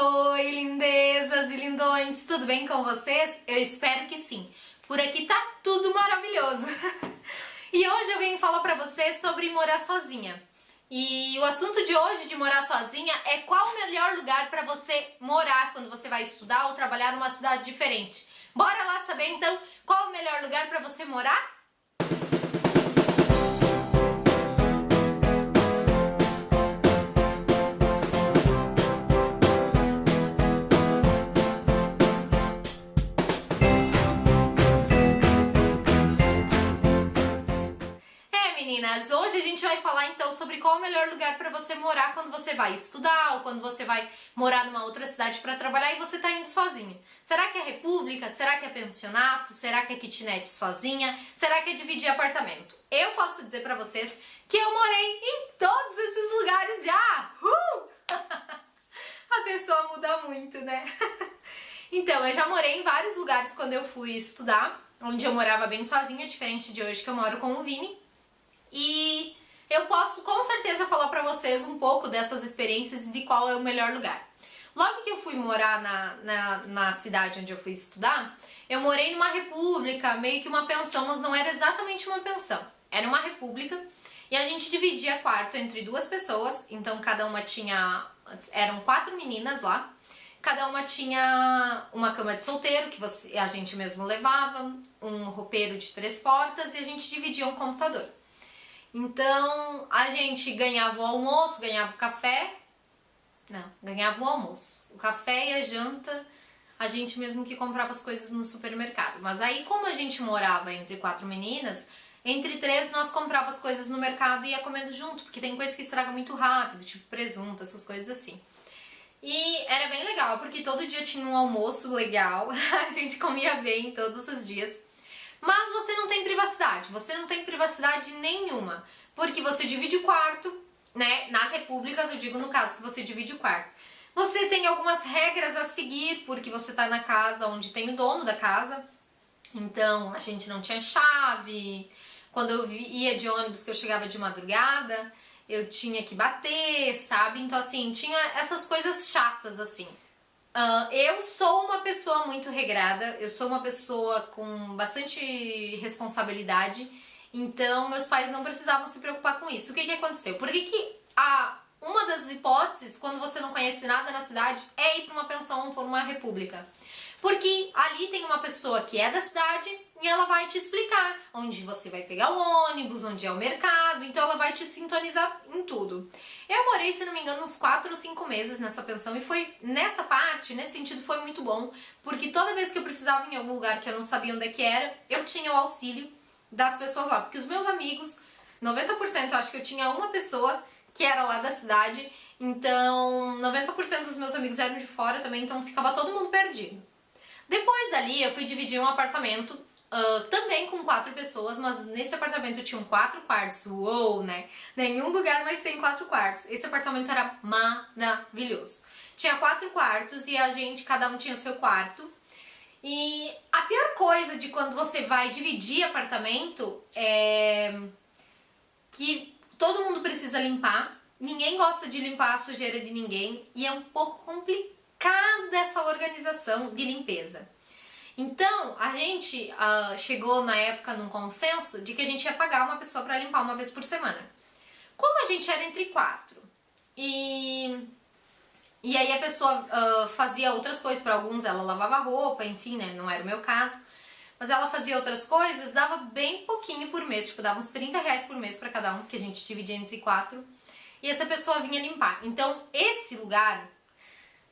Oi, lindezas e lindões, tudo bem com vocês? Eu espero que sim. Por aqui tá tudo maravilhoso. E hoje eu venho falar pra vocês sobre morar sozinha. E o assunto de hoje de morar sozinha é qual o melhor lugar pra você morar quando você vai estudar ou trabalhar numa cidade diferente. Bora lá saber então qual o melhor lugar pra você morar? Meninas, hoje a gente vai falar então sobre qual é o melhor lugar para você morar quando você vai estudar ou quando você vai morar numa outra cidade para trabalhar e você tá indo sozinho. Será que é república? Será que é pensionato? Será que é kitnet sozinha? Será que é dividir apartamento? Eu posso dizer para vocês que eu morei em todos esses lugares já! A pessoa muda muito, né? Então, eu já morei em vários lugares quando eu fui estudar, onde eu morava bem sozinha, diferente de hoje que eu moro com o Vini. E eu posso com certeza falar pra vocês um pouco dessas experiências e de qual é o melhor lugar. Logo que eu fui morar na cidade onde eu fui estudar, eu morei numa república, meio que uma pensão, mas não era exatamente uma pensão. Era uma república e a gente dividia quarto entre duas pessoas, então cada uma tinha... eram 4 meninas lá. Cada uma tinha uma cama de solteiro, que a gente mesmo levava, um roupeiro de 3 portas e a gente dividia um computador. Então, a gente ganhava o almoço, ganhava o café, ganhava o almoço. O café e a janta, a gente mesmo que comprava as coisas no supermercado. Mas aí, como a gente morava entre 4 meninas, entre 3 nós comprava as coisas no mercado e ia comendo junto, porque tem coisa que estraga muito rápido, tipo presunto, essas coisas assim. E era bem legal, porque todo dia tinha um almoço legal, a gente comia bem todos os dias. Mas você não tem privacidade nenhuma, porque você divide o quarto, né? Nas repúblicas, eu digo no caso que você divide o quarto. Você tem algumas regras a seguir, porque você tá na casa onde tem o dono da casa. Então, a gente não tinha chave. Quando eu ia de ônibus, que eu chegava de madrugada, eu tinha que bater, sabe? Então, assim, tinha essas coisas chatas, assim. Eu sou uma pessoa muito regrada, eu sou uma pessoa com bastante responsabilidade, então meus pais não precisavam se preocupar com isso. O que que aconteceu? Por que uma das hipóteses, quando você não conhece nada na cidade, é ir para uma pensão ou para uma república? Porque ali tem uma pessoa que é da cidade e ela vai te explicar onde você vai pegar o ônibus, onde é o mercado, então ela vai te sintonizar em tudo. Eu morei, se não me engano, uns 4 ou 5 meses nessa pensão e foi nessa parte, nesse sentido, foi muito bom, porque toda vez que eu precisava ir em algum lugar que eu não sabia onde é que era, eu tinha o auxílio das pessoas lá, porque os meus amigos, 90% eu acho que eu tinha uma pessoa que era lá da cidade, então 90% dos meus amigos eram de fora também, então ficava todo mundo perdido. Depois dali eu fui dividir um apartamento, também com 4 pessoas, mas nesse apartamento tinham 4 quartos, uou, né? Nenhum lugar mais tem 4 quartos. Esse apartamento era maravilhoso. Tinha 4 quartos e a gente, cada um tinha o seu quarto. E a pior coisa de quando você vai dividir apartamento é que todo mundo precisa limpar, ninguém gosta de limpar a sujeira de ninguém e é um pouco complicado essa organização de limpeza. Então, a gente chegou na época num consenso de que a gente ia pagar uma pessoa para limpar uma vez por semana. Como a gente era entre 4 e aí a pessoa fazia outras coisas, para alguns ela lavava roupa, enfim, né, não era o meu caso, mas ela fazia outras coisas, dava bem pouquinho por mês, tipo, dava uns 30 reais por mês para cada um, que a gente dividia entre 4, e essa pessoa vinha limpar. Então, esse lugar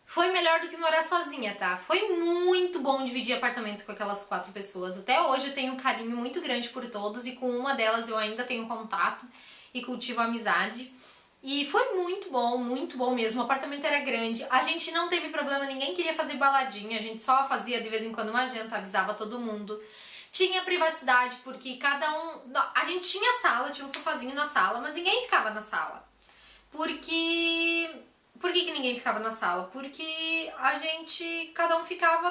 foi melhor do que morar sozinha, tá? Foi muito bom dividir apartamento com aquelas 4 pessoas. Até hoje eu tenho um carinho muito grande por todos e com uma delas eu ainda tenho contato e cultivo amizade. E foi muito bom mesmo. O apartamento era grande, a gente não teve problema, ninguém queria fazer baladinha, a gente só fazia de vez em quando uma janta, avisava todo mundo. Tinha privacidade porque cada um... A gente tinha sala, tinha um sofazinho na sala, mas ninguém ficava na sala. Porque... Por que ninguém ficava na sala? Porque a gente, cada um ficava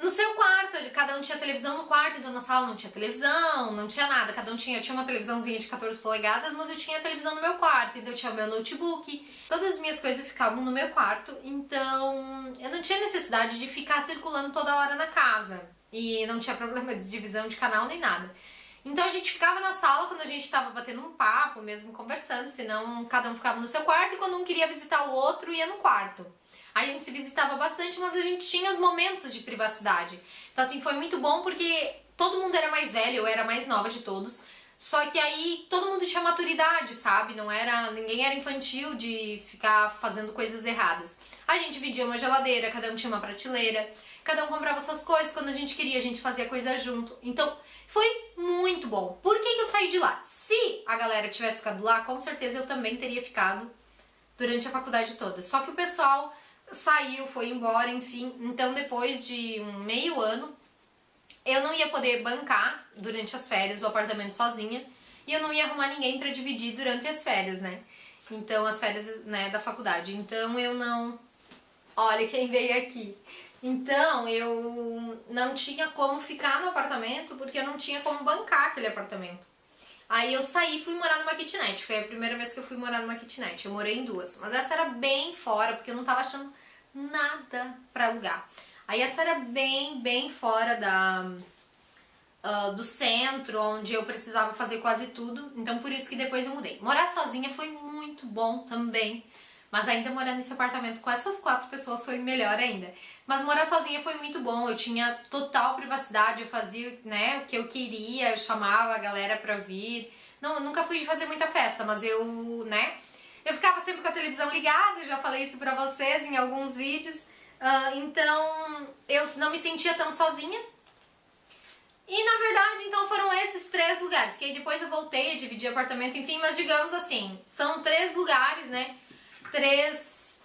no seu quarto, cada um tinha televisão no quarto, então na sala não tinha televisão, não tinha nada, cada um tinha uma televisãozinha de 14 polegadas, mas eu tinha televisão no meu quarto, então eu tinha o meu notebook, todas as minhas coisas ficavam no meu quarto, então eu não tinha necessidade de ficar circulando toda hora na casa, e não tinha problema de divisão de canal nem nada. Então a gente ficava na sala quando a gente tava batendo um papo, mesmo conversando, senão cada um ficava no seu quarto, e quando um queria visitar o outro, ia no quarto. A gente se visitava bastante, mas a gente tinha os momentos de privacidade. Então assim, foi muito bom porque todo mundo era mais velho, eu era a mais nova de todos. Só que aí todo mundo tinha maturidade, sabe? Ninguém era infantil de ficar fazendo coisas erradas. A gente dividia uma geladeira, cada um tinha uma prateleira, cada um comprava suas coisas, quando a gente queria a gente fazia coisa junto. Então foi muito bom. Por que eu saí de lá? Se a galera tivesse ficado lá, com certeza eu também teria ficado durante a faculdade toda. Só que o pessoal saiu, foi embora, enfim. Então depois de um meio ano, eu não ia poder bancar durante as férias o apartamento sozinha e eu não ia arrumar ninguém pra dividir durante as férias, né? Então, as férias, né, da faculdade. Então eu não... Olha quem veio aqui. Então eu não tinha como ficar no apartamento porque eu não tinha como bancar aquele apartamento. Aí eu saí e fui morar numa kitnet. Foi a primeira vez que eu fui morar numa kitnet. Eu morei em duas, mas essa era bem fora porque eu não tava achando nada pra alugar. Aí essa era bem fora do centro, onde eu precisava fazer quase tudo. Então por isso que depois eu mudei. Morar sozinha foi muito bom também. Mas ainda morar nesse apartamento com essas 4 pessoas foi melhor ainda. Mas morar sozinha foi muito bom, eu tinha total privacidade, eu fazia, né, o que eu queria, eu chamava a galera pra vir. Não, eu nunca fui de fazer muita festa, mas eu ficava sempre com a televisão ligada, eu já falei isso pra vocês em alguns vídeos. Então eu não me sentia tão sozinha. E na verdade, então foram esses 3 lugares, que aí depois eu voltei a dividir apartamento, enfim, mas digamos assim, são 3 lugares, né? 3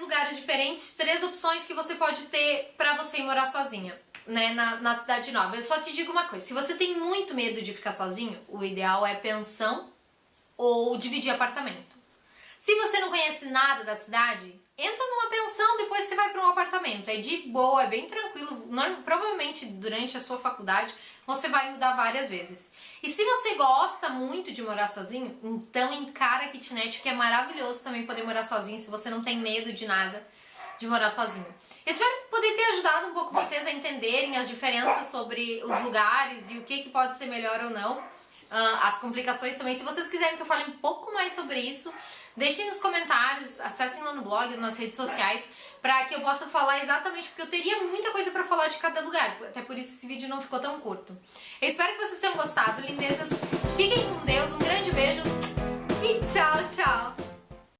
lugares diferentes, 3 opções que você pode ter pra você ir morar sozinha, né, na cidade nova. Eu só te digo uma coisa, se você tem muito medo de ficar sozinho, o ideal é pensão ou dividir apartamento. Se você não conhece nada da cidade, entra numa pensão, depois você vai para um apartamento. É de boa, é bem tranquilo. Provavelmente durante a sua faculdade você vai mudar várias vezes. E se você gosta muito de morar sozinho, então encara a kitnet, que é maravilhoso também poder morar sozinho, se você não tem medo de nada de morar sozinho. Eu espero poder ter ajudado um pouco vocês a entenderem as diferenças sobre os lugares e o que pode ser melhor ou não. As complicações também. Se vocês quiserem que eu fale um pouco mais sobre isso, deixem nos comentários, acessem lá no blog, nas redes sociais, pra que eu possa falar exatamente, porque eu teria muita coisa pra falar de cada lugar, até por isso esse vídeo não ficou tão curto. Eu espero que vocês tenham gostado, lindezas, fiquem com Deus, um grande beijo e tchau, tchau!